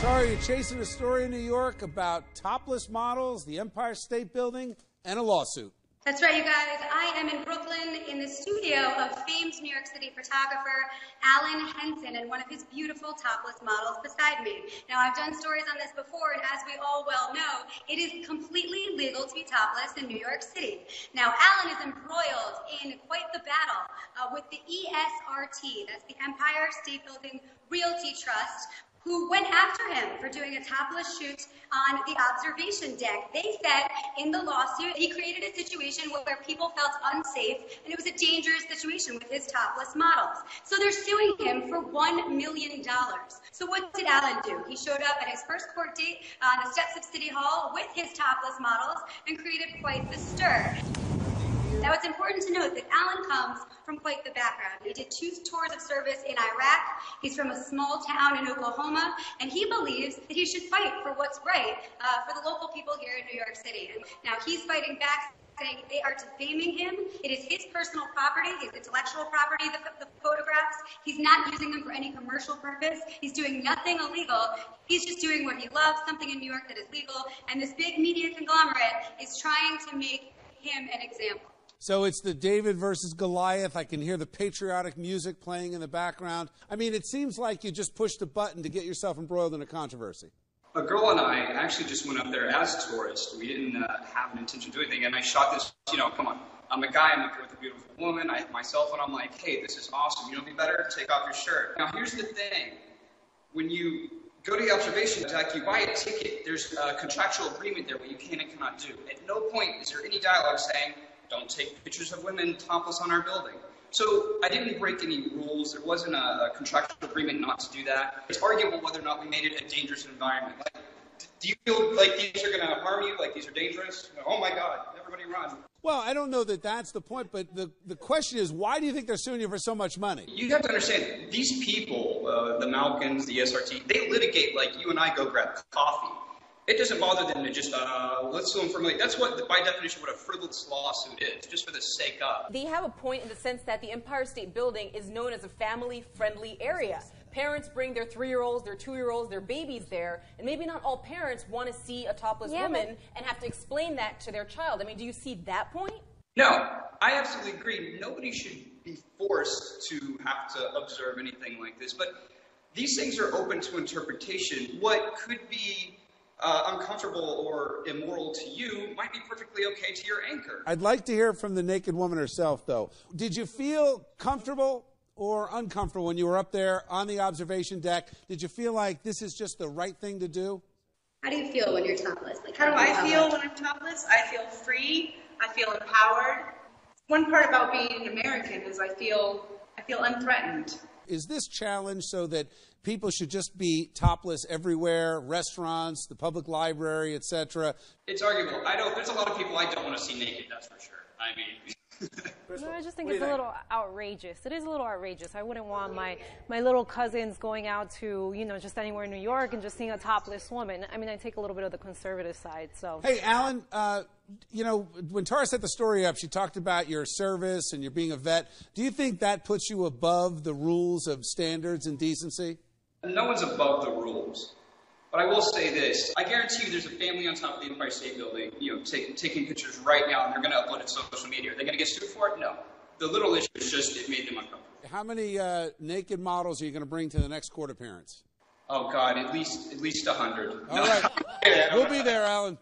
Sorry, you're chasing a story in New York about topless models, the Empire State Building, and a lawsuit. That's right, you guys. I am in Brooklyn in the studio of famed New York City photographer Allen Henson and one of his beautiful topless models beside me. Now, I've done stories on this before, and as we all well know, it is completely legal to be topless in New York City. Now, Allen is embroiled in quite the battle with the ESRT, that's the Empire State Building Realty Trust, who went after him for doing a topless shoot on the observation deck. They said in the lawsuit he created a situation where people felt unsafe, and it was a dangerous situation with his topless models. So they're suing him for $1 million. So what did Allen do? He showed up at his first court date on the steps of City Hall with his topless models and created quite the stir. Now, it's important to note that Allen comes from quite the background. He did 2 tours of service in Iraq. He's from a small town in Oklahoma, and he believes that he should fight for what's right for the local people here in New York City. And now he's fighting back, saying they are defaming him. It is his personal property, his intellectual property, the photographs. He's not using them for any commercial purpose. He's doing nothing illegal. He's just doing what he loves, something in New York that is legal. And this big media conglomerate is trying to make him an example. So it's the David versus Goliath. I can hear the patriotic music playing in the background. I mean, it seems like you just pushed a button to get yourself embroiled in a controvery. A girl and I actually just went up there as tourists. We didn't have an intention to do anything. And I shot this, come on. I'm a guy, I'm up here with a beautiful woman. I have my cell phone. I'm like, hey, this is awesome. You know, be better? Take off your shirt. Now, here's the thing. When you go to the observation deck, you buy a ticket. There's a contractual agreement there what you can and cannot do. At no point is there any dialogue saying, don't take pictures of women topless on our building. So I didn't break any rules. There wasn't a contractual agreement not to do that. It's arguable whether or not we made it a dangerous environment. Like, do you feel like these are going to harm you, like these are dangerous? Oh, my God, everybody run. Well, I don't know that that's the point, but the question is, why do you think they're suing you for so much money? You have to understand, these people, the Malkins, the SRT, they litigate like you and I go grab coffee. It doesn't bother them to just, let's sue them for money. That's what, by definition, what a frivolous lawsuit is, just for the sake of. They have a point in the sense that the Empire State Building is known as a family-friendly area. Parents bring their 3-year-olds, their 2-year-olds, their babies there, and maybe not all parents want to see a topless woman and have to explain that to their child. I mean, do you see that point? No, I absolutely agree. Nobody should be forced to have to observe anything like this, but these things are open to interpretation. What could be uncomfortable or immoral to you might be perfectly okay to your anchor. I'd like to hear from the naked woman herself, though. Did you feel comfortable or uncomfortable when you were up there on the observation deck? Did you feel like this is just the right thing to do? How do you feel when you're topless? Like, how do I feel when I'm topless? I feel free. I feel empowered. One part about being an American is I feel unthreatened. Is this challenge so that people should just be topless everywhere, restaurants, the public library, etc.? It's arguable. There's a lot of people I don't want to see naked, that's for sure. I mean... No, I just think it's a little outrageous. It is a little outrageous. I wouldn't want my little cousins going out to, just anywhere in New York and just seeing a topless woman. I mean, I take a little bit of the conservative side, so. Hey, Allen, when Tara set the story up, she talked about your service and your being a vet. Do you think that puts you above the rules of standards and decency? No one's above the rules. But I will say this. I guarantee you there's a family on top of the Empire State Building, taking pictures right now, and they're going to upload it to social media. Are they going to get sued for it? No. The little issue is just it made them uncomfortable. How many naked models are you going to bring to the next court appearance? Oh, God, at least 100. All right. We'll be there, Allen.